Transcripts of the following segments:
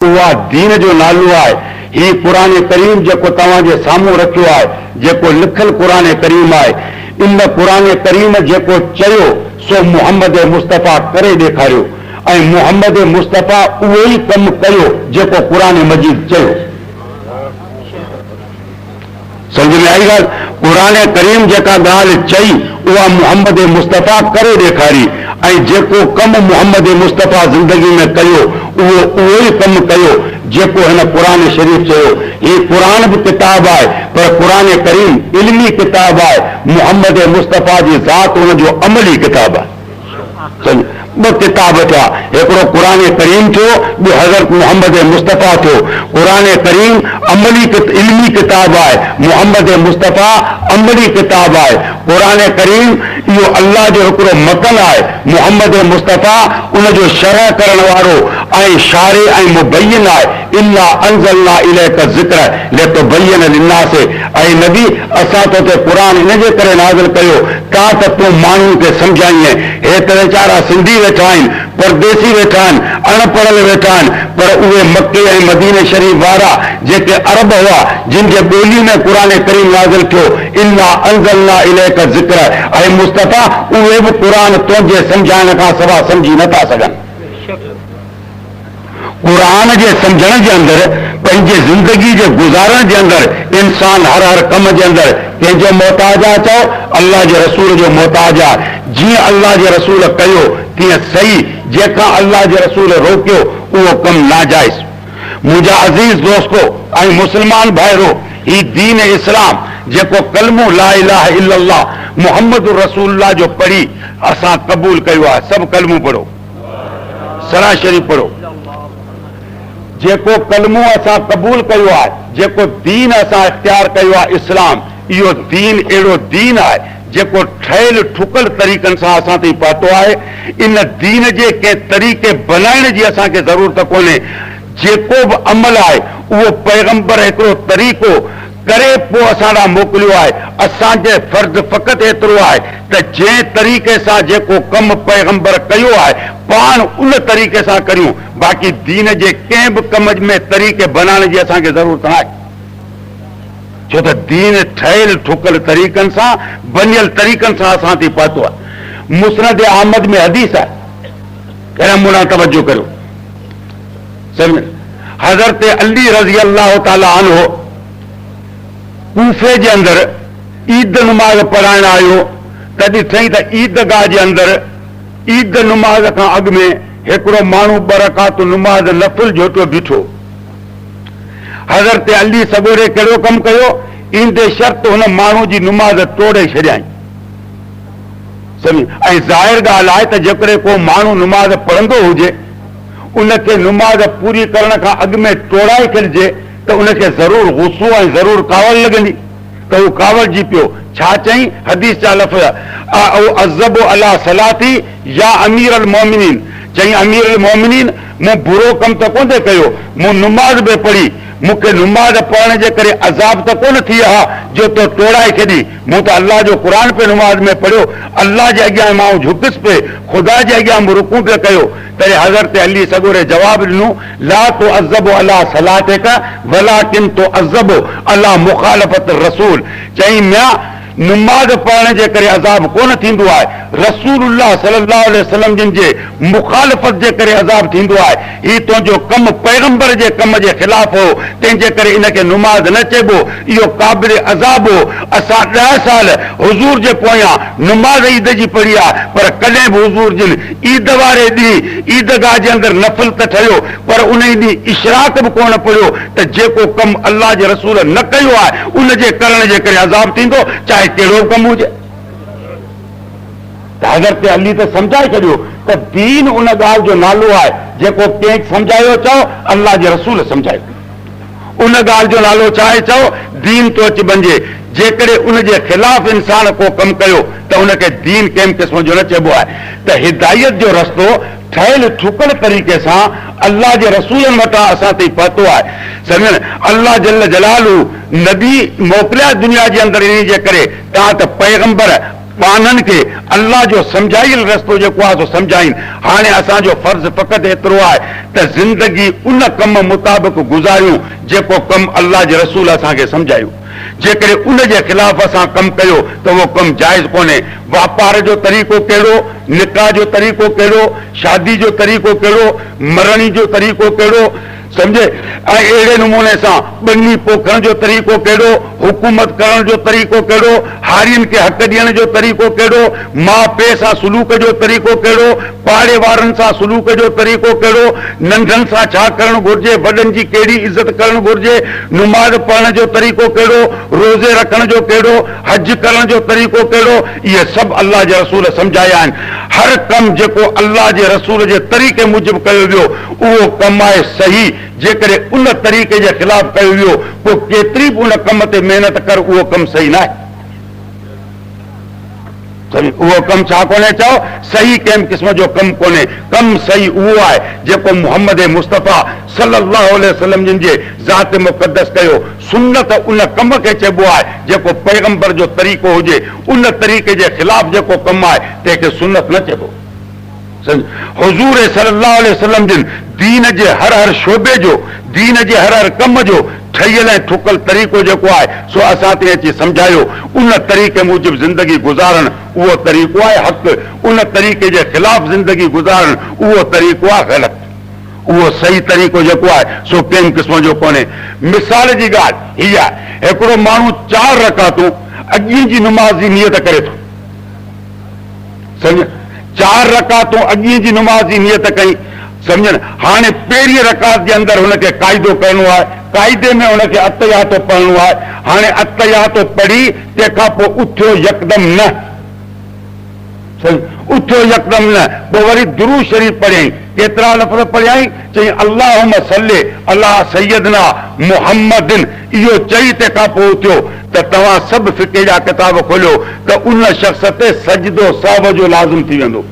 उहा दीन जो नालो आहे। ही क़ुरान करीम जेको तव्हांजे साम्हूं रखियो आहे, जेको लिखियलु क़ुरान करीम आहे, इन क़ुरान करीम जेको चयो सो मुहम्मद मुस्तफ़ा करे ॾेखारियो ऐं मुहम्मद मुस्तफ़ा उहो ई कमु कयो जेको क़ुरान मजीद चयो। समझ में आई ॻाल्हि? क़ुरान करीम जेका ॻाल्हि चई उहा मुहम्मद मुस्तफ़ा करे ॾेखारी ऐं जेको कमु मुहम्मद मुस्तफ़ा ज़िंदगी में कयो उहो ई कमु कयो जेको हिन क़ुरान शरीफ़ चयो। ही क़ुरान बि किताब आहे, पर क़ुरान करीम इल्मी किताब आहे। मुहम्मद मुस्तफ़ा जी ज़ात हुनजो अमली किताब आहे। ॿ किताब थिया, हिकिड़ो क़ुरान करीम थियो, ॿियो हज़रत मुहम्मद मुस्तफ़ा थियो। क़ुरान करीम अमली इल्मी किताब आहे, मुहम्मद मुस्तफ़ा अमली किताब आहे। क़ुरान करीम इहो अल्लाह जो हिकिड़ो मतन आहे, मुहम्मद मुस्तफ़ा उनजो शरह करण वारो ऐं शारे ऐं मुबय्यन आहे। इन्ना अंज़लना इलैका ज़िक्र लितुबय्यिन लिन्नास, ऐं नबी असां तो ते क़ुरान इनजे करे नाज़िल कयो ता त तूं माण्हुनि खे सम्झाईं। हे त वीचारा सिंधी वेठा आहिनि, परदेसी वेठा आहिनि, अनपढ़ल वेठा आहिनि, पर उहे मके ऐं मदीने शरीफ़ वारा जेके अरब हुआ जिन जे ॿोली में क़ुरान करीम नाज़िल थियो, इन्ना अंज़लना इलैका ज़िक्र, ऐं मुस्तफ़ा उहे बि क़ुरान तुंहिंजे सम्झाइण खां सवाइ सम्झी नथा सघनि। क़ुरान जे सम्झण जे अंदरि, पंहिंजे ज़िंदगी जे गुज़ारण जे अंदरि इंसान हर कम जे अंदरि कंहिंजो मोहताज आहे, चओ अल्लाह जे रसूल जो मोहताज आहे। जीअं अल्लाह जे रसूल कयो तीअं सही, जेका अल्लाह जे रसूल रोकियो उहो कमु नाजाइज़। मुंहिंजा अज़ीज़ दोस्तो ऐं मुस्लमान भाइरो, ही दीन इस्लाम जेको कलमो ला इलाहा इल्लल्लाह मुहम्मद रसूलुल्लाह जो पढ़ी असां क़बूल कयो आहे। सभु कलमो पढ़ो, सराशरी पढ़ो। जेको कलमो असां क़बूल कयो आहे, जेको दीन असां इख्तियार कयो आहे इस्लाम, इहो दीन अहिड़ो दीन आहे जेको ठहियल ठुकल तरीक़नि सां असां ताईं पहुतो आहे। इन दीन जे कंहिं तरीक़े बनाइण जी असांखे ज़रूरत कोन्हे। जेको बि अमल आहे उहो पैगंबर हिकिड़ो तरीक़ो करे पोइ असां ॾांहुं मोकिलियो आहे। असांजे फर्ज़ फ़क़ति एतिरो आहे त जंहिं तरीक़े सां जेको कमु पैगंबर कयो आहे पाण उन तरीक़े सां करियूं। बाक़ी दीन जे कंहिं बि कम में तरीक़े बनाइण जी असांखे ज़रूरत न आहे, छो त दीन ठहियल ठुकल तरीक़नि सां, बनियल तरीक़नि सां असां ताईं पहुतो आहे। मुस्नद अहमद में हदीस आहे, अहिड़ा मुना तवजो करियो। हज़रत अली रज़ी अल्लाह ताला अन्हु कूफे जे अंदरि ईद नमाज़ पढ़ाइण आयो, तॾहिं ठही त ईदगाह जे अंदरि ईद नमाज़ खां अॻु में हिकिड़ो माण्हू 2 रकात नमाज़ नफ़िल जोटियो बीठो। हज़रत अली सगोरे कहिड़ो कमु कयो, ईंदे शर्त हुन माण्हू जी नमाज़ तोड़े छॾियईं। ऐं ज़ाहिर ॻाल्हि आहे त जेकॾहिं को माण्हू नमाज़ पढ़ंदो हुजे, उनखे नमाज़ पूरी करण खां अॻु में तोड़ाए छॾिजे त उनखे ज़रूरु गुस्सो ऐं ज़रूरु कावड़ लॻंदी, त उहो कावड़जी पियो। छा चई? हदीस जा लफ़्ज़ अज़बु अला सलाती या अमीर अल मोमिनीन, चई अमीर अल मोमिनीन मूं बुरो कमु त कोन कयो, मूं नमाज़ बि पढ़ी, मूंखे नमाज़ पढ़ण जे करे अज़ाब त कोन थी आहे जो तो तोड़ाए छॾी। मूं त अल्लाह जो क़ुरान पे नमाज़ में पढ़ियो, अल्लाह जे अॻियां माण्हू झुकिस पे, ख़ुदा जे अॻियां रुकू पे कयो। तॾहिं हज़रत अली सगोरे जवाब ॾिनो, ला तो अज़बु अला सलातिका वलाकिन तो अज़बु अला मुखालफत रसूल। चई म्या नमाज़ पढ़ण जे करे अज़ाब कोन थींदो आहे, रसूलुल्लाह सल्लल्लाहु अलैहि वसल्लम जिन जे मुखालफत जे करे अज़ाब थींदो आहे। ही तुंहिंजो कमु पैगंबर जे कम जे ख़िलाफ़ हो, तंहिंजे करे इनखे नमाज़ न चइबो, इहो क़ाबिल अज़ाब हो। असां 10 साल हुज़ूर जे पोयां नमाज़ ईद जी पढ़ी आहे, पर कॾहिं बि हुज़ूर जिन ईद वारे ॾींहुं ईदगाह जे अंदरि नफ़िल त ठहियो, पर उन ई ॾींहुं इशराक बि कोन पढ़ियो त जेको कमु अल्लाह जे रसूल न कयो आहे उन जे करण जे करे अज़ाब थींदो, चाहे कहिड़ो कमु हुजे। हज़रत अली त सम्झाए छॾियो त दीन उन ॻाल्हि जो नालो आहे जेको कंहिं सम्झायो चओ अल्लाह जे रसूल सम्झायो। उन ॻाल्हि जो नालो चाहे चओ दीन तो अची बणिजे। जेकॾहिं उन जे ख़िलाफ़ इंसान को कमु कयो त उनखे दीन कंहिं क़िस्म जो न चइबो आहे। त हिदायत जो रस्तो ठहियल ठुकल तरीक़े सां अल्लाह जे रसूलनि वटां असां ताईं पहुतो आहे। सम्झनि, अल्लाह जल जलालू नबी मोकिलिया दुनिया जे अंदरि इन जे करे तव्हां त पैगंबर पाननि खे अल्लाह जो सम्झाइल रस्तो जेको आहे सो सम्झाइनि। हाणे असांजो फर्ज़ फ़क़ति एतिरो आहे त ज़िंदगी उन कम मुताबिक़ गुज़ारियूं जेको कमु अल्लाह जे रसूल असांखे सम्झायो। जेकॾहिं उन जे ख़िलाफ़ असां कमु कयो त उहो कमु जाइज़ कोन्हे। वापार जो तरीक़ो कहिड़ो, निकाह जो तरीक़ो कहिड़ो, शादी जो तरीक़ो कहिड़ो, मरणी जो तरीक़ो कहिड़ो, समझे, ऐं अहिड़े नमूने सां ॿन्नी पोखण जो तरीक़ो कहिड़ो, हुकूमत करण जो तरीक़ो कहिड़ो, हारियुनि खे हक़ ॾियण जो तरीक़ो कहिड़ो, माउ पीउ सां सुलूक जो तरीक़ो कहिड़ो, पाड़े वारनि सां सुलूक जो तरीक़ो कहिड़ो, नंढनि सां छा करणु घुरिजे, वॾनि जी कहिड़ी इज़त करणु घुरिजे, नमाज़ पढ़ण जो तरीक़ो कहिड़ो, रोज़े रखण जो कहिड़ो, हज करण जो तरीक़ो कहिड़ो, इहे सभु अल्लाह जे रसूल सम्झाया आहिनि। हर कमु जेको अल्लाह जे रसूल जे तरीक़े मूजिबि कयो वियो उहो कमु आहे सही। जेकॾहिं उन तरीक़े जे ख़िलाफ़ कयो वियो पोइ केतिरी बि उन कम ते महिनत कर उहो कमु सही न आहे। उहो कमु छा कोन्हे, चओ सही कंहिं क़िस्म जो कमु कोन्हे। कमु सही उहो आहे जेको मुहम्मद मुस्तफ़ा सल्लल्लाहु अलैहि वसल्लम जिन जे ज़ात मुक़द्दस कयो। सुन्नत उन कम खे चइबो आहे जेको पैगंबर जो तरीक़ो हुजे। उन तरीक़े जे ख़िलाफ़ जेको कमु आहे तंहिंखे सुन्नत न चइबो। हुज़ूर सल्लल्लाहु अलैहि वसल्लम जिन दीन जे हर हर शोबे जो, दीन जे हर हर कम जो ठहियल ऐं ठुकल तरीक़ो जेको आहे सो असां ते अची सम्झायो। उन तरीक़े मूजिबि ज़िंदगी गुज़ारण उहो तरीक़ो आहे हक़। उन तरीक़े जे ख़िलाफ़ ज़िंदगी गुज़ारण उहो तरीक़ो आहे ग़लति। उहो सही तरीक़ो जेको आहे सो कंहिं क़िस्म जो कोन्हे। मिसाल जी ॻाल्हि हीअ आहे, हिकिड़ो माण्हू 4 रकातूं अॻी जी नमाज़ जी नियत करे थो, सम्झ, 4 रकातूं अॻी जी नमाज़ जी नियत कई, सम्झनि। हाणे पहिरीं रकात जे अंदरि हुनखे क़ाइदो करणो आहे, क़ाइदे में हुनखे अतयातो पढ़णो आहे। हाणे अतयातो पढ़ी तंहिंखां पोइ उथियो यकदमि न, उथियो यकदमि न, पोइ वरी दुरूद शरीफ़ पढ़ियईं। केतिरा लफ़्ज़ पढ़ियईं, चई अल्लाहुम्मा सल्ली अला सय्यदना मुहम्मदिन, इहो चई तंहिंखां पोइ उथियो। त तव्हां सभु फ़िक़े जा किताब खोलियो त उन शख़्स ते सजदो साहब जो लाज़िम थी वेंदो।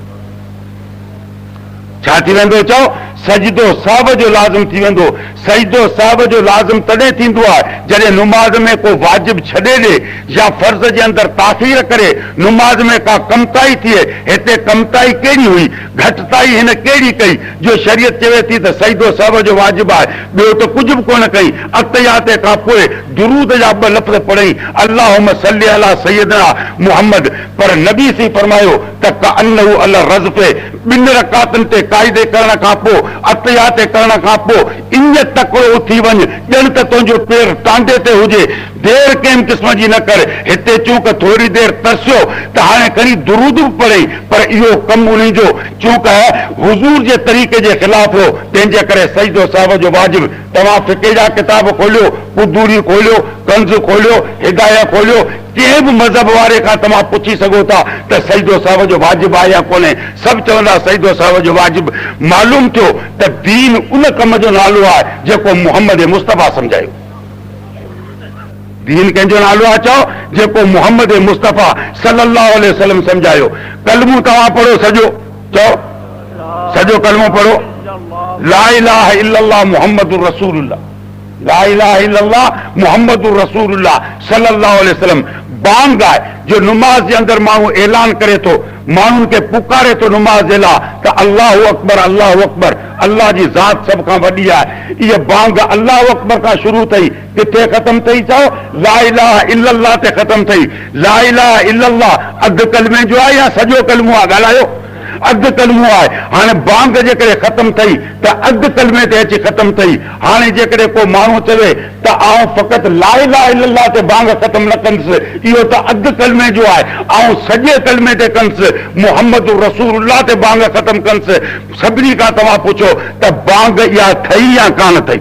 छा थी वेंदो, चओ सजदो साहब जो लाज़िम थी वेंदो। सजदो साहब जो लाज़िम तॾहिं थींदो आहे जॾहिं नुमाज़ में को वाजिब छॾे ॾे या फर्ज़ जे अंदरि ताख़ीर करे नुमाज़ में का कमताई थिए। हिते कमताई कहिड़ी हुई, घटिताई हिन कहिड़ी कई जो शरीयत चवे थी त सजदो साहब जो वाजिब आहे, ॿियो त कुझु बि कोन कई। अतयाते खां पोइ दुरूद जा 2 लफ़्ज़ पढ़ई, अल्लाहुम्मा सल्ली अला सय्यदना मुहम्मद, पर नबी सी फरमायो त कअन्नहु अला रज़फ़े, 2 रकातनि ते क़ाइदे करण खां पोइ, अतयाते करण खां पोइ ईअं तकिड़ो उथी वञ ॼण त तुंहिंजो पेर टांडे ते हुजे। देर कंहिं क़िस्म जी न कर। हिते चूंक थोरी देर तरसियो त हाणे खणी दुरूद बि पढ़ई, पर इहो कमु उन्हनि जो चूंक हुज़ूर जे तरीक़े जे ख़िलाफ़ हो, तंहिंजे करे सजदो साहब जो वाजिब। तव्हां फ़िक़े जा किताब खोलियो, कुदूरी खोलियो, कंज़ खोलियो, हिदाया खोलियो, कंहिं बि मज़हब वारे खां तव्हां पुछी सघो था त सजदो साहब जो वाजिब आहे या कोन्हे। सभु चवंदा सजदो साहब जो वाजिब। मालूम थियो त दीन उन कम जो नालो आहे जेको मुहम्मद मुस्तफ़ा सम्झायो। दीन कंहिंजो नालो आहे, चओ जेको मुहम्मद मुस्तफ़ा सल्लल्लाहु अलैहि वसल्लम सम्झायो। कलमो तव्हां पढ़ो सॼो, चओ सॼो कलमो पढ़ो, ला इलाहा इल्लल्लाह मुहम्मदुर रसूलुल्लाह, ला इलाहा इल्लल्लाह मुहम्मदुर रसूलुल्लाह सल्लल्लाहु अलैहि वसल्लम। बांग आहे जो नुमाज़ जे अंदरि माण्हू ऐलान करे थो, माण्हुनि खे पुकारे थो नुमाज़ जे लाइ त अल्लाहु अकबर अल्लाहु अकबर, अल्लाह जी ज़ात सभ खां वॾी आहे। इहा बांग अल्लाहु अकबर खां शुरू थई, किथे ख़तमु थई, चओ ला इलाहा इल्लल्लाह ते ख़तमु थई। ला इलाहा इल्लल्लाह अधु कलमे जो आहे या सॼो कलमो आहे, ॻाल्हायो। अधु कलमो आहे। हाणे बांग जेकॾहिं ख़तमु थई त अधु कलमे ते अची ख़तमु थई। हाणे जेकॾहिं को माण्हू चवे त आउं फ़क़ति ला इलाहा इल्लल्लाह ते बांग ख़तमु न कंदुसि, इहो त अधु कलमे जो आहे। आउं सॼे कलमे ते कंदुसि, मुहम्मद रसूलुल्लाह ते बांग ख़तमु कंदुसि। सभिनी खां तव्हां पुछो त बांग इहा थई या कान थई?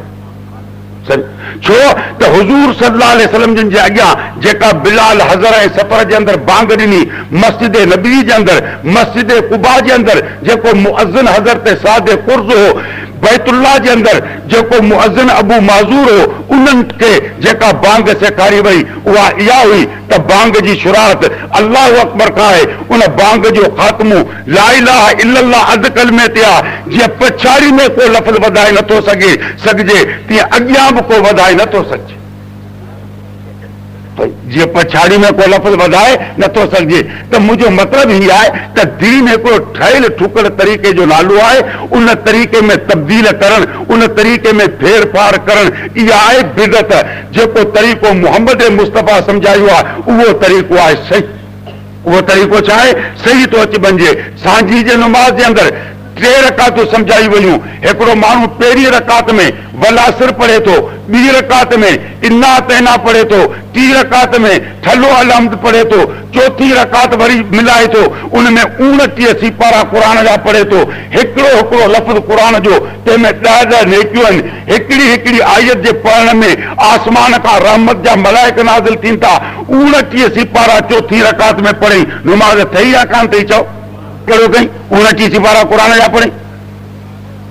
छो त हुज़ूर सल्लल्लाहु अलैहि वसल्लम जिन जे अॻियां जेका बिलाल हज़र ऐं सफ़र जे अंदरि बांग ॾिनी, मस्जिद नबी जे अंदरि, मस्जिद कुबा जे अंदरि जेको मुअज़्ज़िन हज़रत सादे कुर्ज़ हो, बैतुल्लाह जे अंदरि जेको मुअज़्ज़िन अबू माज़ूर हो, उन्हनि खे जेका बांग सेखारी वई उहा इहा हुई त बांग जी शुरूआत अल्लाहु अकबर खां आहे। उन बांग जो ख़ात्मो ला इलाहा इल्लल्लाह अधु कलमे ते आहे। जीअं पछाड़ी में को लफ़्ज़ वधाए नथो सघिजे, तीअं अॻियां बि को वधाए नथो सघिजे। जी पछाड़ी में को लफ़्ज़ वधाए नथो सघिजे। त मुंहिंजो मतिलबु ही आहे त दीन हिकिड़ो ठहियल ठुकड़ तरीक़े जो नालो आहे, उन तरीक़े में तब्दील करणु, उन तरीक़े में फेर फार करणु, इहा आहे बिदअत। जेको तरीक़ो मुहम्मद मुस्तफ़ा सम्झायो आहे उहो तरीक़ो आहे सही। उहो तरीक़ो छा आहे? सही थो अची वञे। सांझी जे नमाज़ जे अंदरि 3 रकातूं सम्झाई वयूं। हिकिड़ो माण्हू पहिरीं रकात में वलासिर पढ़े थो, ॿी रकात में इन्ना तैना पढ़े थो, टी रकात में ठलो अलहमद पढ़े थो, चौथी रकात वरी मिलाए थो, उनमें 29 सिपारा क़ुरान जा पढ़े थो। हिकिड़ो हिकिड़ो लफ़्ज़ क़ुरान जो, तंहिंमें 10 नेकियूं आहिनि। हिकिड़ी हिकिड़ी आयत जे पढ़ण में आसमान खां रहमत जा मलाइक नाज़िल थीनि था। 29 सिपारा चौथी रकात में पढ़ी, नमाज़ ठही या कान ठही? चओ कहिड़ो कई? 29 सिपारा क़ुरान जा पढ़ी।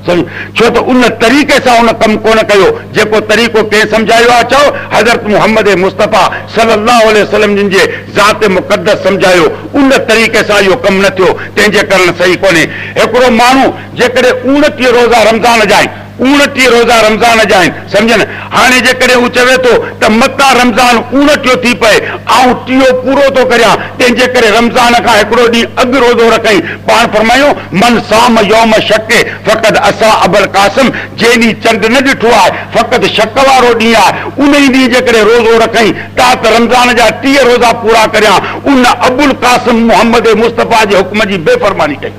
छो त उन तरीक़े सां उन कमु कोन कयो जेको तरीक़ो कंहिं सम्झायो आहे। चओ हज़रत मुहम्मद मुस्तफ़ा सल्लल्लाहु अलैहि वसल्लम जिन जे ज़ात मुक़द्दस सम्झायो, उन तरीक़े सां इहो कमु न थियो, तंहिंजे करणु सही कोन्हे। हिकिड़ो माण्हू जेकॾहिं 29 रोज़ा रमज़ान जा आहिनि, 29 रोज़ा रमज़ान जा आहिनि, सम्झनि। हाणे जेकॾहिं हू चवे थो त मता रमज़ान 29 थी पए, ऐं 30 पूरो थो करियां, तंहिंजे करे रमज़ान खां हिकिड़ो ॾींहुं अॻु रोज़ो रखई। पाण फरमायो मन साम यौम शक फ़क़त असा अबुल कासिम, जे ॾींहुं चंड न ॾिठो आहे फ़क़त शक वारो ॾींहुं आहे। उन ई ॾींहुं जेकॾहिं रोज़ो रखई त रमज़ान जा 30 रोज़ा पूरा करियां, उन अबुल कासिम मुहम्मद मुस्तफ़ा जे हुक्म जी बेफ़रमानी कई।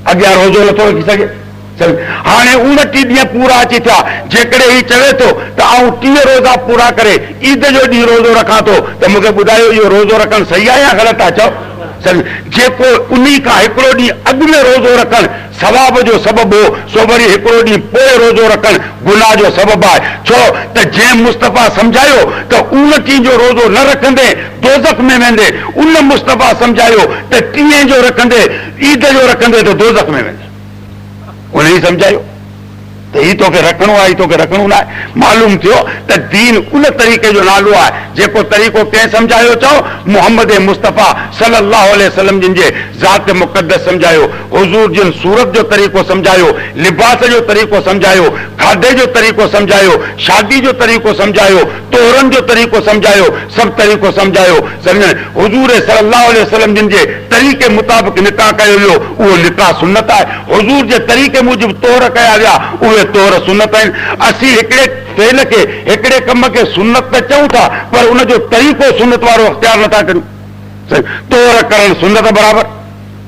अॻियां रोज़ो नथो रखी सघे। हाणे 29 ॾींहं पूरा अची थिया, जेकॾहिं ही चवे थो त आउं 30 रोज़ा पूरा करे ईद जो ॾींहुं रोज़ो रखां थो, त मूंखे ॿुधायो इहो रोज़ो रखणु सही आहे या ग़लति आहे? चओ जेको उन खां हिकिड़ो ॾींहुं अॻु में रोज़ो रखणु सवाब जो सबबु हो, सो वरी हिकिड़ो ॾींहुं पोइ रोज़ो रखणु गुनाह जो सबबु आहे। छो त जंहिं मुस्तफ़ा सम्झायो त 29 जो रोज़ो न रखंदे दोज़ख में वेंदे, उन मुस्तफ़ा सम्झायो त 30 जो रखंदे ईद जो रखंदे त दोज़ख में वेंदे। उन ई सम्झायो त ही तोखे रखणो आहे, तोखे रखणो न आहे। मालूम थियो त दीन उन तरीक़े जो नालो आहे जेको तरीक़ो कंहिं सम्झायो। चओ मुहम्मद मुस्तफ़ा सल्लल्लाहु अलैहि वसल्लम जिन जे ज़ात मुक़द्दस सम्झायो, हुज़ूर जिन सूरत जो तरीक़ो सम्झायो, लिबास जो तरीक़ो सम्झायो, खाधे जो तरीक़ो सम्झायो, शादी जो तरीक़ो सम्झायो, तोरन जो तरीक़ो सम्झायो, सभु तरीक़ो सम्झायो। सम्झनि हुज़ूर सल्लल्लाहु अलैहि वसल्लम जिन जे तरीक़े मुताबिक़ निकाह कयो वियो, उहो निकाह सुन्नत आहे। हुज़ूर जे तरीक़े मूजिबि तोर कया विया, उहे तोर सुन्नत आहिनि। असीं हिकिड़े फेल खे, हिकिड़े कम खे सुन्नत त चऊं था, पर उनजो तरीक़ो सुन्नत वारो अख़्तियार नथा करियूं। तोर करणु सुन्नत बराबरि,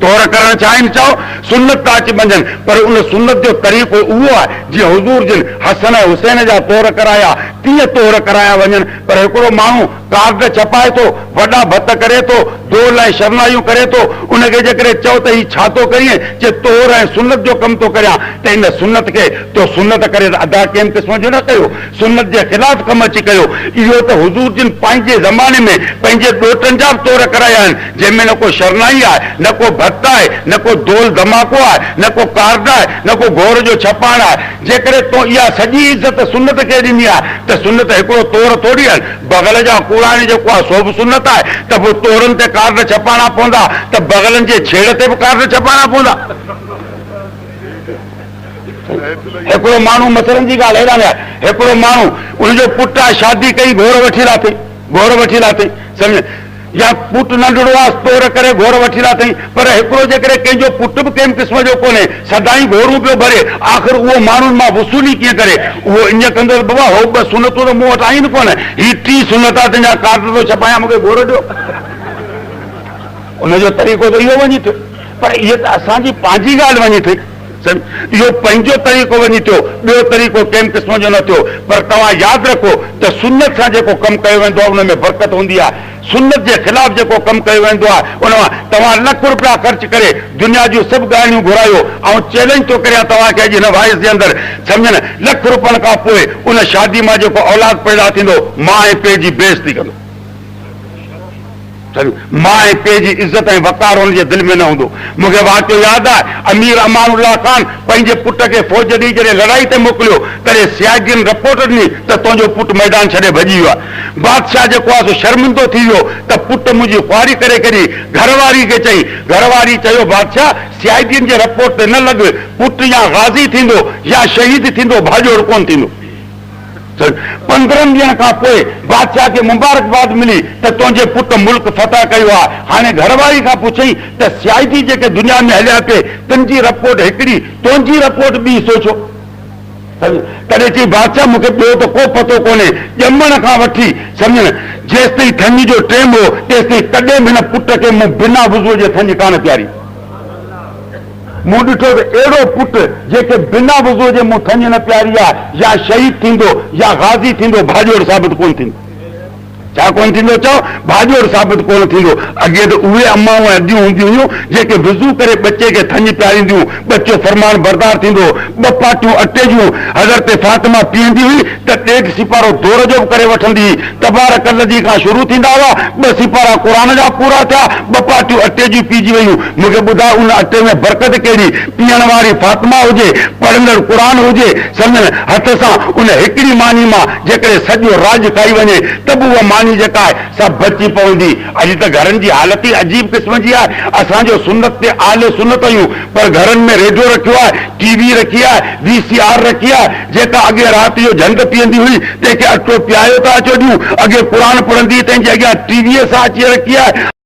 तोर करणु चाहिनि। चओ सुन्नत था अची वञनि, पर उन सुन्नत जो तरीक़ो उहो आहे जीअं हुज़ूर जिन हसन ऐं हुसैन जा तोर कराया, तीअं तोर कराया वञनि। पर हिकिड़ो माण्हू कार्ड छपाए थो, वॾा भत करे थो, दोल ऐं शरनायूं करे थो, उनखे जेकॾहिं चओ त ही छा थो करीं, जे तोर ऐं सुन्नत जो कमु थो करियां, त इन सुन्नत खे तो सुन्नत करे अदा कंहिं क़िस्म जो न कयो, सुन्नत जे ख़िलाफ़ कमु अची कयो। इहो त हुज़ूर जिन पंहिंजे ज़माने में पंहिंजे ॾोटनि जा बि तोर कराया आहिनि, जंहिंमें न को शरनाई आहे, न को भत आहे, न को दोल धमाको आहे, न को कार्ड आहे, न को घोर जो छपाइण आहे। जेकॾहिं तो इहा सॼी इज़त सुन्नत खे ॾिनी आहे, त सुन्नत हिकिड़ो तोर थोरी आहिनि। बग़ल जा कूड़ाणी जेको आहे सो बि सुन्नत आहे, त पोइ तोरनि ते कार्ड छपाइणा पवंदा, त बग़लनि जे छेड़ ते बि कार्ड छपाइणा पवंदा। हिकिड़ो माण्हू मसरनि जी ॻाल्हि हेॾा आहे, हिकिड़ो माण्हू उनजो पुटु आहे, शादी कई, घोर वठी लाथई, घोर वठी लाथई, सम्झ या पुटु नंढड़ो आहे, तोर करे घोर वठी लाथई। पर हिकिड़ो जेकॾहिं कंहिंजो पुटु बि कंहिं क़िस्म जो कोन्हे, सदाई घोरूं पियो भरे, आख़िर उहो माण्हुनि मां वसूली कीअं करे? उहो ईअं कंदो बाबा हो 2 सुनतूं त मूं वटि आहिनि कोन, ही 3 सुनत आहे, तुंहिंजा कार्ड थो छपायां, मूंखे घोर ॾियो। उनजो तरीक़ो त इहो वञी थियो। पर इहा त असांजी पंहिंजी ॻाल्हि वञी थी, इहो पंहिंजो तरीक़ो वञी थियो, ॿियो तरीक़ो कंहिं क़िस्म जो न थियो। पर तव्हां यादि रखो त सुन्नत सां जेको कमु कयो वेंदो आहे उन में बरकत हूंदी आहे। सुन्नत जे ख़िलाफ़ जेको कमु कयो वेंदो आहे उन मां तव्हां लख रुपया ख़र्च करे दुनिया जूं सभु ॻाल्हियूं घुरायो, ऐं चैलेंज थो करियां तव्हांखे अॼु हिन वाइस जे अंदरि, सम्झनि लख रुपयनि खां पोइ उन शादी मां जेको औलाद पैदा थींदो, माउ ऐं पीउ जी बेइज़ती कंदो। मां ऐं पीउ जी इज़त ऐं वक़ार हुन जे दिलि में न हूंदो। मूंखे वाक़ियो यादि आहे, अमीर अमानुल्लाह ख़ान पंहिंजे पुट खे फ़ौज ॾेई जॾहिं लड़ाई ते मोकिलियो, तॾहिं सियागिन रिपोर्ट ॾिनी त तुंहिंजो पुटु मैदान छॾे भॼी वियो आहे। बादशाह जेको आहे सो शर्मिंदो थी वियो त पुटु मुंहिंजी ख़्वारी करे करी घरवारी खे चई, घरवारी चयो बादशाह सियागिन जे रिपोर्ट ते न लॻ, पुटु या गाज़ी थींदो या शहीद थींदो, भाॼोड़ कोन थींदो। 15 ॾींहनि खां पोइ बादशाह खे मुबारकबाद मिली त तुंहिंजे पुट मुल्क फतह कयो आहे। हाणे घरवारी खां पुछई त सियाइती जेके दुनिया में हलिया पिए तुंहिंजी रिपोर्ट हिकिड़ी, तुंहिंजी रिपोर्ट ॿी सोचो। तॾहिं चई बादशाह मूंखे ॿियो त को पतो कोन्हे, ॼमण खां वठी सम्झ जेसि ताईं थञ जो टेम हो तेसि ताईं कॾहिं बि हिन पुट खे मूं बिना वुज़ूअ जे थञ कान प्यारी। मूं ॾिठो त अहिड़ो पुटु जेके बिना वुज़ूअ जे मूं थञ न प्यारी आहे या शहीद थींदो या गाज़ी थींदो, भाॼोड़ साबित कोन थींदो। छा कोन थींदो चओ? भाॼोड़ साबित कोन थींदो। अॻे त उहे अम्माऊं अॼियूं हूंदियूं हुयूं जेके वुज़ू करे बचे खे थञ प्यारींदियूं, बच्चो फरमान बरदार थींदो। 2 पाटियूं अटे जूं हज़रत फातिमा पीअंदी हुई त 1.5 सिपारो दौर जो बि करे वठंदी हुई। तबारक लज़ी खां शुरू थींदा हुआ, 2 सिपारा क़ुरान जा पूरा थिया, 2 पाटियूं अटे जूं पीजी वयूं। मूंखे ॿुधायो उन अटे में बरकत कहिड़ी? पीअण वारी फातिमा हुजे, पढ़ंदड़ क़ुरान हुजे, सम्झनि हथ सां उन हिकिड़ी मानी मां जेकॾहिं सॼो राज खाई वञे त बि उहा मानी जेका आहे सभु बची पवंदी। अॼु त घरनि जी हालत ई अजीब क़िस्म जी आहे। असांजो सुन्नत ते आले सुन्नत आहियूं, पर घरनि में रेडियो रखियो आहे, टीवी रखी आहे, VCR रखी आहे। जेका अॻे राति जो झंड पीअंदी हुई तंहिंखे अटो पियायो था अचो ॾियूं, अॻे क़ुरान पढ़ंदी तंहिंजे अॻियां टीवीअ सां अची रखी आहे।